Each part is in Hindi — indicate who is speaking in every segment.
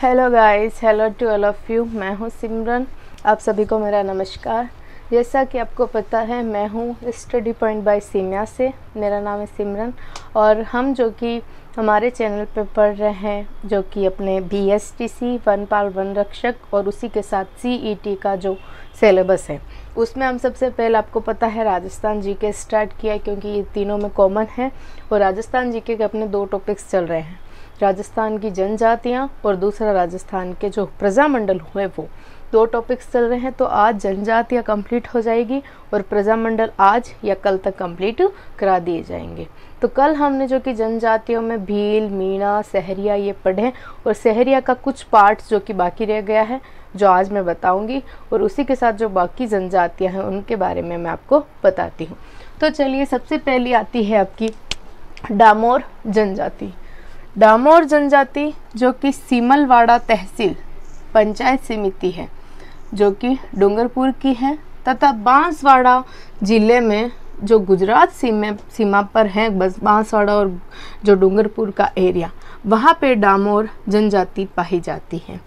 Speaker 1: Hello guys, hello to all of you. मैं हूँ सिमरन। आप सभी को मेरा नमस्कार। जैसा कि आपको पता है, मैं हूँ स्टडी पॉइंट बाय सीमिया से। मेरा नाम है सिमरन और हम जो कि हमारे चैनल पे पढ़ रहे हैं, जो कि अपने BSTC वनपाल वन रक्षक और उसी के साथ CET का जो सिलेबस है, उसमें हम सबसे पहले आपको पता है राजस्थान जीके स्टार्ट किया, क्योंकि ये तीनों में कॉमन है। और राजस्थान जीके के अपने दो टॉपिक्स चल रहे हैं, राजस्थान की जनजातियाँ और दूसरा राजस्थान के जो प्रजामंडल हुए, वो दो टॉपिक्स चल रहे हैं। तो आज जनजातियाँ कंप्लीट हो जाएगी और प्रजामंडल आज या कल तक कंप्लीट करा दिए जाएंगे। तो कल हमने जो कि जनजातियों में भील, मीणा, सहरिया ये पढ़े, और सहरिया का कुछ पार्ट्स जो कि बाकी रह गया है, जो आज मैं बताऊंगी, और उसी के साथ जो बाकी जनजातियाँ हैं उनके बारे में मैं आपको बताती हूँ। तो चलिए, सबसे पहली आती है आपकी डामोर जनजाति। डामोर जनजाति जो कि सीमलवाड़ा तहसील पंचायत समिति है, जो कि डूंगरपुर की है, तथा बांसवाड़ा जिले में जो गुजरात सीमा पर है, बस बांसवाड़ा और जो डूंगरपुर का एरिया, वहाँ पे डामोर जनजाति पाई जाती है।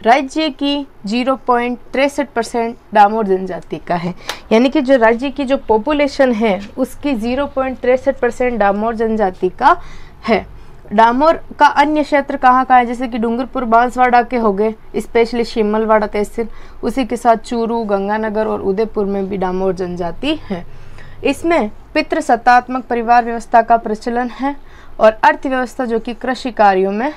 Speaker 1: राज्य की 0.63% डामोर जनजाति का है, यानी कि जो राज्य की जो पॉपुलेशन है उसकी 0.63% डामोर जनजाति का है। डामोर का अन्य क्षेत्र कहाँ है, जैसे कि डूंगरपुर बांसवाड़ा के हो गए, स्पेशली शिमलवाड़ा तहसील, उसी के साथ चूरू, गंगानगर और उदयपुर में भी डामोर जनजाति है। इसमें पितृसत्तात्मक परिवार व्यवस्था का प्रचलन है और अर्थव्यवस्था जो कि कृषि कार्यों में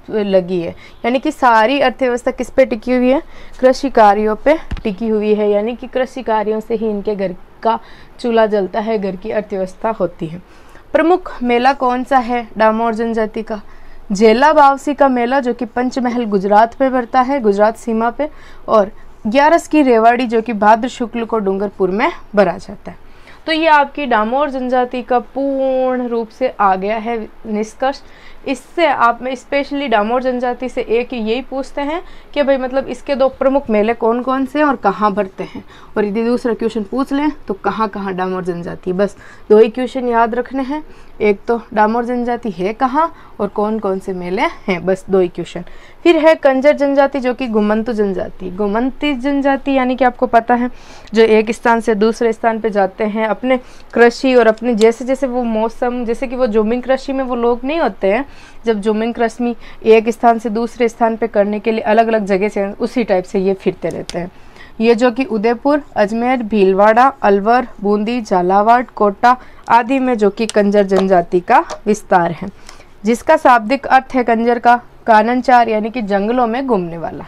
Speaker 1: लगी है, यानी कि सारी अर्थव्यवस्था किस पे टिकी हुई है, कृषि कार्यों पे टिकी हुई है, यानी कि कृषि कार्यों से ही इनके घर का चूल्हा जलता है, घर की अर्थव्यवस्था होती है। प्रमुख मेला कौन सा है डामोर जनजाति का? झेला बावसी का मेला, जो कि पंचमहल गुजरात पे पड़ता है, गुजरात सीमा पे, और 11 की रेवाड़ी जो कि भाद्र शुक्ल को डूंगरपुर में भरा जाता है। तो ये आपकी डामोर जनजाति का पूर्ण रूप से आ गया है निष्कर्ष। इससे आप में स्पेशली डामोर जनजाति से एक यही पूछते हैं कि भाई मतलब इसके दो प्रमुख मेले कौन कौन से और कहाँ भरते हैं, और यदि दूसरा क्वेश्चन पूछ लें तो कहाँ कहाँ डामोर जनजाति, बस दो ही क्वेश्चन याद रखने हैं। एक तो डामोर जनजाति है कहाँ और कौन कौन से मेले हैं, बस दो ही क्वेश्चन। फिर है कंजर जनजाति जो कि घुमंतु जनजाति। घुमंती जनजाति यानी कि आपको पता है जो एक स्थान से दूसरे स्थान पे जाते हैं अपने कृषि और अपने जैसे जैसे वो मौसम, जैसे कि वो जूमिंग कृषि में वो लोग नहीं होते हैं, जब जूमिंग कृषि एक स्थान से दूसरे स्थान पे करने के लिए अलग अलग जगह से, उसी टाइप से ये फिरते रहते हैं। ये जो कि उदयपुर, अजमेर, भीलवाड़ा, अलवर, बूंदी, झालावाड़, कोटा आदि में जो कि कंजर जनजाति का विस्तार है, जिसका शाब्दिक अर्थ है कंजर का काननचार, यानी कि जंगलों में घूमने वाला,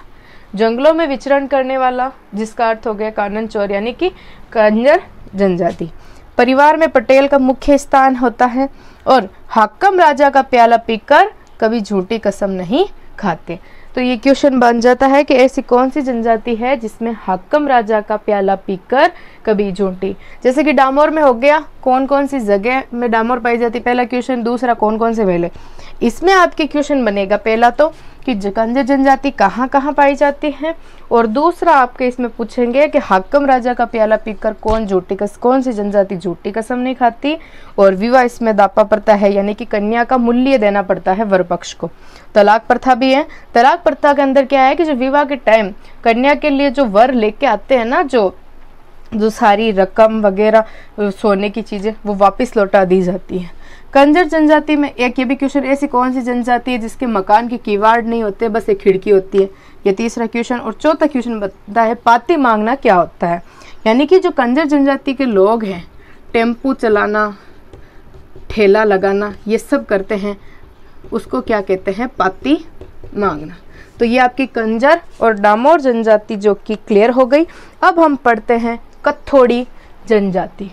Speaker 1: जंगलों में विचरण करने वाला, जिसका अर्थ हो गया कानन चोर, यानी कि कंजर जनजाति। परिवार में पटेल का मुख्य स्थान होता है और हाकम राजा का प्याला पीकर कभी झूठी कसम नहीं खाते। तो ये क्वेश्चन बन जाता है कि ऐसी कौन सी जनजाति है जिसमें हाकम राजा का प्याला पीकर कभी झूठी, जैसे कि डामोर में हो गया, कौन कौन सी जगह में डामोर पाई जाती, पहला क्वेश्चन। दूसरा, कौन कौन से मेले। इसमें आपके क्वेश्चन बनेगा पहला तो कि कंजर जनजाति कहाँ कहाँ पाई जाती है, और दूसरा आपके इसमें पूछेंगे कि हाकम राजा का प्याला पीकर कौन सी जनजाति झूठी कसम नहीं खाती, और विवाह इसमें दापा पड़ता है, यानी कि कन्या का मूल्य देना पड़ता है वर पक्ष को। तलाक प्रथा भी है। तलाक प्रथा के अंदर क्या है कि जो विवाह के टाइम कन्या के लिए जो वर लेके आते हैं ना, जो सारी रकम वगैरह सोने की चीजें, वो वापस लौटा दी जाती है। कंजर जनजाति में एक ये भी क्वेश्चन, ऐसी कौन सी जनजाति है जिसके मकान के किवाड़ नहीं होते, बस एक खिड़की होती है, ये तीसरा क्वेश्चन। और चौथा क्वेश्चन बताता है पाती मांगना क्या होता है, यानी कि जो कंजर जनजाति के लोग हैं टेम्पू चलाना, ठेला लगाना, ये सब करते हैं, उसको क्या कहते हैं, पाती मांगना। तो ये आपकी कंजर और डामोर जनजाति जो कि क्लियर हो गई। अब हम पढ़ते हैं कथोड़ी जनजाति।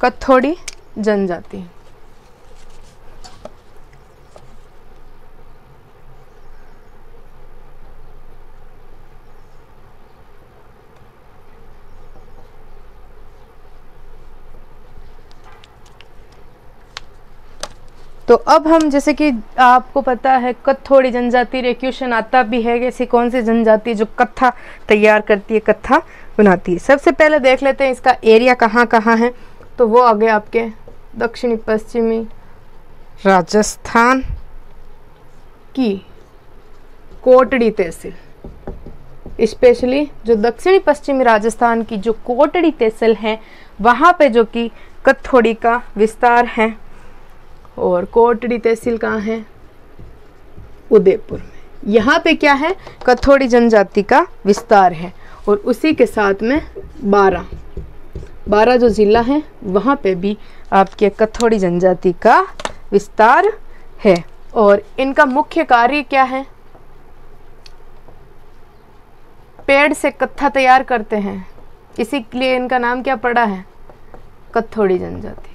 Speaker 1: कथोड़ी जनजाति तो अब हम, जैसे कि आपको पता है कत्थोड़ी जनजाति रे क्वेश्चन आता भी है, ऐसी कौन सी जनजाति जो कत्था तैयार करती है, कत्था बनाती है। सबसे पहले देख लेते हैं इसका एरिया कहाँ कहाँ है। तो वो आ गए आपके दक्षिणी पश्चिमी राजस्थान की कोटड़ी तहसील, स्पेशली जो दक्षिणी पश्चिमी राजस्थान की जो कोटड़ी तहसील है वहाँ पे जो कि कत्थोड़ी का विस्तार है। और कोटड़ी तहसील कहाँ है? उदयपुर में। यहाँ पे क्या है? कत्थोड़ी जनजाति का विस्तार है। और उसी के साथ में 12 जो जिला है वहाँ पे भी आपके कत्थोड़ी जनजाति का विस्तार है। और इनका मुख्य कार्य क्या है? पेड़ से कत्था तैयार करते हैं, इसीलिए इनका नाम क्या पड़ा है? कत्थोड़ी जनजाति।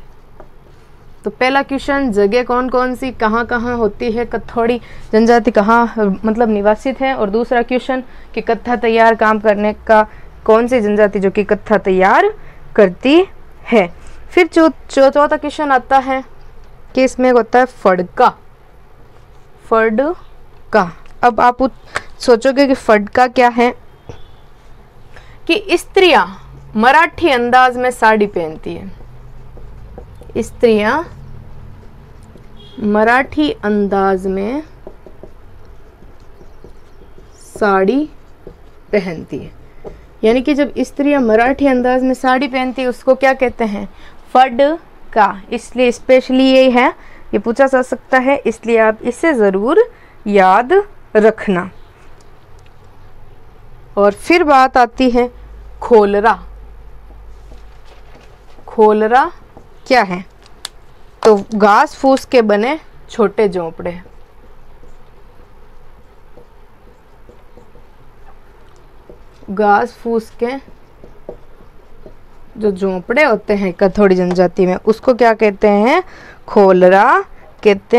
Speaker 1: तो पहला क्वेश्चन, जगह कौन कौन सी कहाँ कहाँ होती है कत्थोड़ी जनजाति, कहाँ मतलब निवासित है। और दूसरा क्वेश्चन कि कत्था तैयार काम करने का कौन सी जनजाति जो कि कत्था तैयार करती है। फिर चौथा क्वेश्चन आता है कि इसमें होता है फड़का। फड़का, अब आप सोचोगे कि फड़का क्या है? कि स्त्रियां मराठी अंदाज में साड़ी पहनती है। स्त्रियां मराठी अंदाज में साड़ी पहनती है, यानी कि जब स्त्रियां मराठी अंदाज में साड़ी पहनती है उसको क्या कहते हैं? फड़का। इसलिए स्पेशली ये है, ये पूछा जा सकता है, इसलिए आप इसे ज़रूर याद रखना। और फिर बात आती है खोलरा। खोलरा क्या है? तो घास फूस के बने छोटे झोंपड़े। घास फूस के जो झोंपड़े होते हैं कत्थोड़ी जनजाति में उसको क्या कहते हैं? खोलरा कहते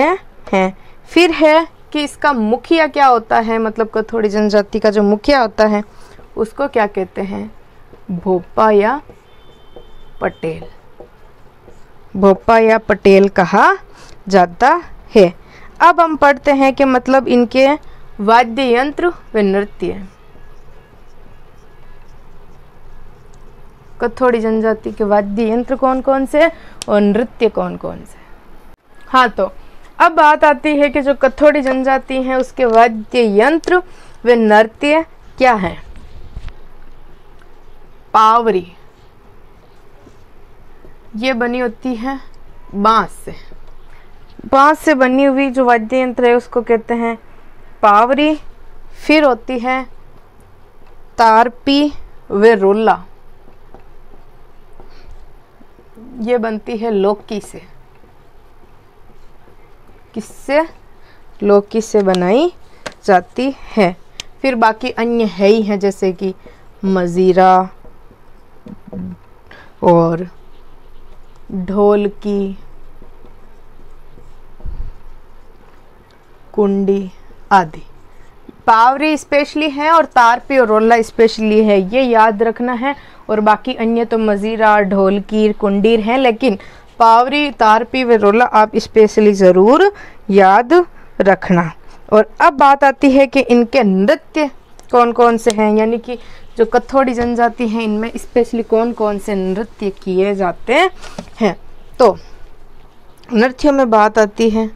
Speaker 1: हैं। फिर है कि इसका मुखिया क्या होता है, मतलब कत्थोड़ी जनजाति का जो मुखिया होता है उसको क्या कहते हैं? भोपा या पटेल। भोपा या पटेल कहा जाता है। अब हम पढ़ते हैं कि मतलब इनके वाद्य यंत्र व नृत्य। कत्थोड़ी जनजाति के वाद्य यंत्र कौन कौन से और नृत्य कौन कौन से। हाँ, तो अब बात आती है कि जो कत्थोड़ी जनजाति है उसके वाद्य यंत्र व नृत्य क्या है। पावरी, ये बनी होती है बांस से। बांस से बनी हुई जो वाद्य यंत्र है उसको कहते हैं पावरी। फिर होती है तारपी व रोला, ये बनती है लौकी से। किससे? लौकी से बनाई जाती है। फिर बाकी अन्य है ही हैं, जैसे कि मजीरा और ढोलकी, कुंडी आदि। पावरी स्पेशली है और तारपी और रोला स्पेशली है, ये याद रखना है। और बाकी अन्य तो मजीरा, ढोलकी, कुंडीर हैं, लेकिन पावरी, तारपी व रोला आप स्पेशली ज़रूर याद रखना। और अब बात आती है कि इनके नृत्य कौन कौन से हैं, यानी कि जो कत्थोड़ी जनजाति है इनमें स्पेशली कौन कौन से नृत्य किए जाते हैं। तो नृत्यों में बात आती है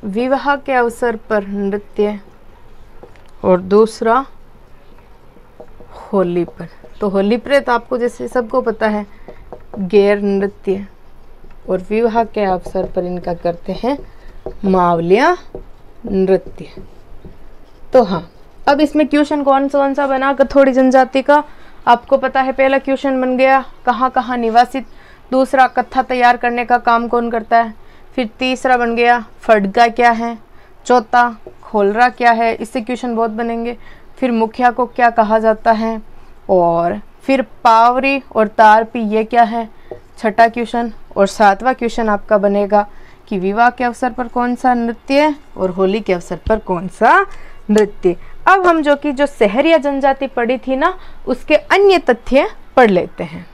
Speaker 1: विवाह के अवसर पर नृत्य और दूसरा होली पर। तो होली पर तो आपको जैसे सबको पता है गैर नृत्य, और विवाह के अवसर पर इनका करते हैं मावलिया नृत्य। तो हाँ, अब इसमें क्वेश्चन कौन सा बना कत्थोड़ी जनजाति का? आपको पता है पहला क्वेश्चन बन गया कहाँ कहाँ निवासित, दूसरा कत्था तैयार करने का काम कौन करता है, फिर तीसरा बन गया फड़का क्या है, चौथा खोलरा क्या है, इससे क्वेश्चन बहुत बनेंगे। फिर मुखिया को क्या कहा जाता है, और फिर पावरी और तारपी ये क्या है, छठा क्वेश्चन। और सातवां क्वेश्चन आपका बनेगा कि विवाह के अवसर पर कौन सा नृत्य और होली के अवसर पर कौन सा नृत्य। अब हम जो शहरिया जनजाति पढ़ी थी ना, उसके अन्य तथ्य पढ़ लेते हैं।